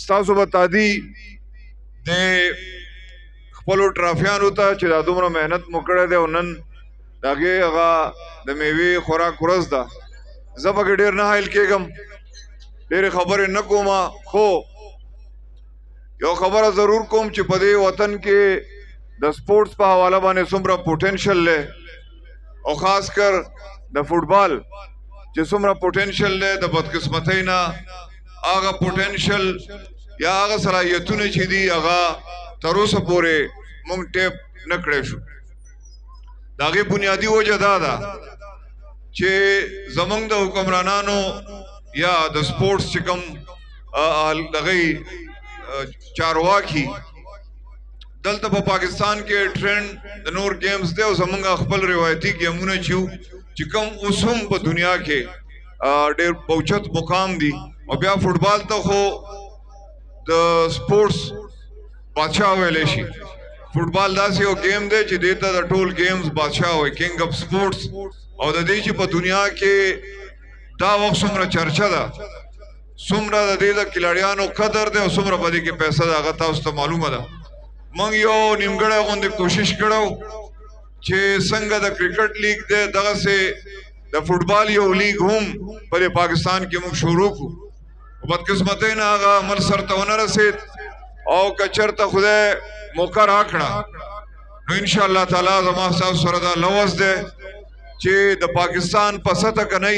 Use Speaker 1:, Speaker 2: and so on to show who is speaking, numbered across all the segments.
Speaker 1: ستاسو به تادي د خپلو ټرافیانو ته چې دا دومره محنت مو کړی دی او نن د هغې هغه د میوې خوراک ورځ ده. زه پکې ډېر نه حایل کېږم، ډېرې خبرې نه کوم، خو یو خبره ضرور کوم چې په دې وطن کې د سپورټس په حواله باندې څومره پوټینشل دی او خاص کر د فوټبال چې څومره پوټینشل دی، د بدقسمتۍ نه هغه پوټینشل یا هغه صلاحیتونه چې دي هغه تر اوسه پورې موږ ټیپ نه کړی شو. د هغې بنیادي وجه دا ده چې زموږ د حکمرانانو یا د سپورټس چې کوم دغه چارواکي دلته په پاکستان کې ټرینډ د نور گیمز دی او زموږ خپل روایتي گیمونه چې کوم اوس هم په دنیا کې ډېر اوچت مقام دي. او بیا فوټبال ته خو د سپورټس بادشاه ویلی شي. فوټبال داسې یو گیم دی چې دې ته د ټول گیمز بادشاه وایي، کنګ اف سپورټس. او د دې چې په دنیا کې دا وخت څومره چرچه ده، څومره د دې د کلاړیانو قدر دی او څومره په دې کې پیسه ده، هغه تاسو ته معلومه ده. موږ یو نیمګړی غوندې کوشش کړو چې څنګه د کرکټ لیګ دی دغسې د فوټبال یو لیګ هم په دې پاکستان کې موږ شروع کړو. بدقسمتۍ نه هغه عمل سرته ونه رسېد او که چېرته خدای موقع راکړه نو انشاءالله تعالی زما ستاسو سره دا لوز دی چې د پاکستان په سطح که نه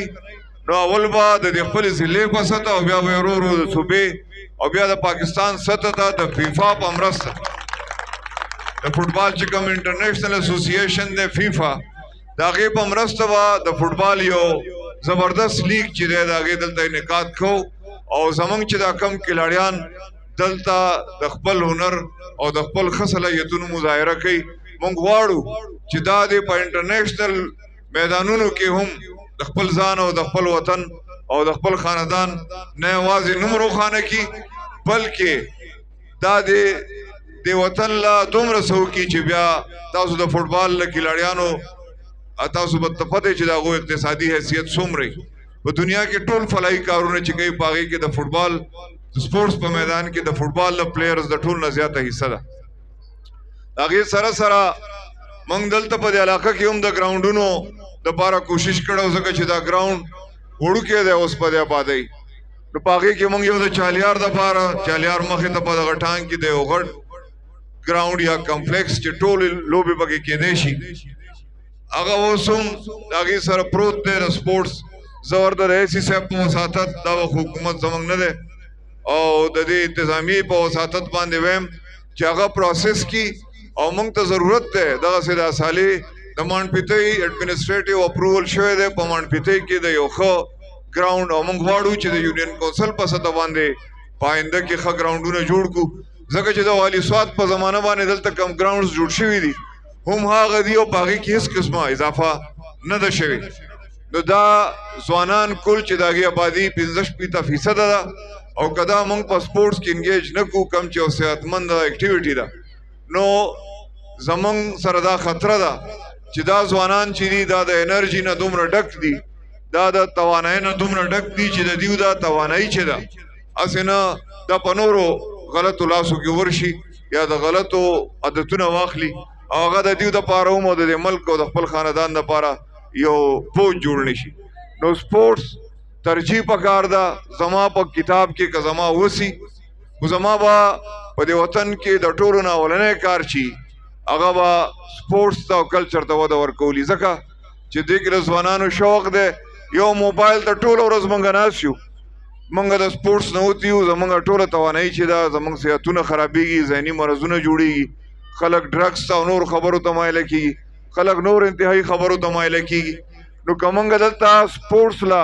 Speaker 1: نو اول به د دې خپلې ضلعې په سطح او بیا به ورو ورو د صوبې او بیا د پاکستان سطح ته د فیفا په مرسته د فوټبال چې کوم انټرنیشنل اسوسییشن دی فیفا د هغې په مرسته به د فوټبال یو زبردست لیګ چې دی د هغې دلته انعقاد کوو او زموږ چې دا کم کلاړیان دلته د خپل هنر او د خپل ښه صلاحیتونو مظاهره کوي. موږ غواړو چې دا د په انټرنیشنل میدانونو کې هم د خپل ځان او د خپل وطن او د خپل خاندان نه یوازې نوم روښانه کړي بلکې دا د وطن له دومره څه وکړي چې بیا تاسو د فوټبال له کلاړیانو تاسو به ته پته چې د هغو اقتصادي حیثیت څومره په دنیا کې ټول فلاحي کارونه چې کوي په هغې کې د فوټبال د سپورټس په میدان کې د فوټبال له پلیئرز د ټول نه زیاته حصه ده. د هغې سره سره موږ دلته په دې علاقه کې هم د ګراونډونو دپاره کوشش کړی ځکه چې دا ګراونډ وړوکی دی اوس په دې آبادۍ نو په هغې کې موږ یو د چالیار دپاره چالیار مخې ته په دغه ټانک کې د یو غټ ګراونډ یا کمپلیکس چې ټولې لوبې پکې کېدی شي هغه اوس هم د هغې سره پروت دی. د سپورټس زور د رئیسي صاحب په وساطت دا وخت حکومت زموږ نه دی او د دې انتظامیې په وساطت باندې ویم چې هغه پروسس کی او موږ ته ضرورت دی دغسې د اصالې د مانډپیتۍ اډمنسټریټیو اپروول شوی دی په مانډپیتۍ کې د یو ښه ګراونډ او موږ غواړو چې د یونین کونسل په سطح باندې په آینده کې ښه ګراونډونه جوړ کړو ځکه چې د والي سوات په زمانه باندې دلته کم ګراونډز جوړ شوي دي هم هغه دي او په هغې کې هېڅ قسمه اضافه نه ده شوې. نو دا ځوانان کل چې د هغې آبادي 15-20% ده او که دا موږ په سپورټس کې انګیج نه کړو کم چې یو صحتمنده اکټیویټي ده نو زموږ سره دا خطره ده چې دا ځوانان چې دي دا د انرژي نه دومره ډک دي دا د توانایۍ نه دومره ډک دي چې د دیو دا توانایي چې ده هسې نه دا په نورو غلطو لاسو کې ورشي یا د غلطو عادتونه واخلي او هغه د دیو دپاره هم او د دې ملک او د خپل خاندان دپاره یو پوج جوړ نه شي. نو سپورټس ترجیح پکار ده زما په کتاب کې که زما وسی خو زما به په دې وطن کې د ټولو نه اولنی کار چې هغه به سپورټس ته او کلچر ته وده ورکولي ځکه چې دې کې د ځوانانو شوق دی. یو موبایل ته ټوله ورځ موږ ناست یو موږ د سپورټس نه وتي یو زموږ ټوله توانایي چې ده زموږ صحتونه خرابېږي ذهني مرضونه جوړېږي خلک ډرګس ته او نور خبرو ته مایله کېږي خلک نور انتهایي خبرو ته مایله کېږي. نو که موږ دلته سپورټس له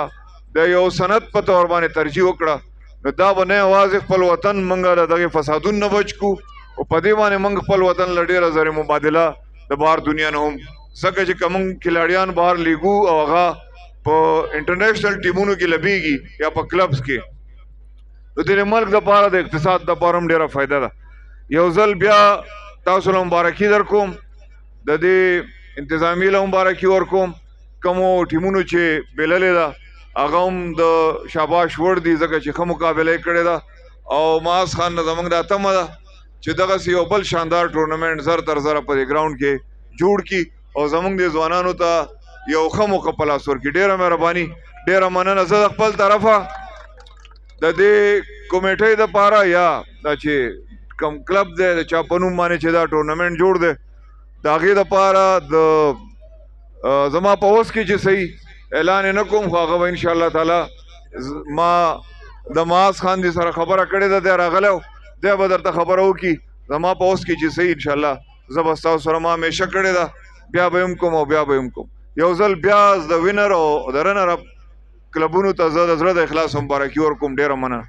Speaker 1: د یو صنعت په طور باندې ترجیح وکړه نو دا به نه یوازې خپل وطن موږ له دغې فسادونو نه بچ کړو او په دې باندې موږ خپل وطن له ډېره زر مبادله د بهر دنیا نه هم ځکه چې که موږ کلاړیان بهر لیږو او هغه په انټرنیشنل ټیمونو کې لبیږي یا په کلبس کې نو د دې ملک دپاره د اقتصاد دپاره هم ډېره فایده ده. یو ځل بیا تاسو له مبارکي در کوم د دې انتظامیې له مبارکي ورکوم کومو ټیمونو چې بېللې ده هغه هم د شاباش وړ دي ځکه چې ښه مقابله یې کړې ده او ماس خان نه زمونږ دا تمه ده چې دغسې یو بل شاندار ټورنمنټ زر تر زره په دې ګراوند کې جوړ کړي او زمونږ د ځوانانو ته یو ښه موقع په لاس ورکړي. ډېره مهرباني، ډېره مننه. زه د خپل طرفه د دې کمیټۍ دپاره یا دا چې کوم کلب دی د چا په نوم باندې چې دا ټورنمنټ جوړ دی د هغې دپاره د زما په اوس کې چې صحیح اعلان یې نه کوم خو هغه به انشاءالله تعالی ما د معاذ خان دي سره خبره کړې ده، دی راغلی و، دی به درته خبره وکړي. زما په اوس کې چې صحیح انشاءالله زه به ستاسو سره ما همیشه کړې ده، بیا به یې هم کوم او بیا به یې هم کوم. یو ځل بیا د وینر او د رنر اپ کلبونو ته زه د زړه د اخلاص مبارکي ورکوم. ډېره مننه.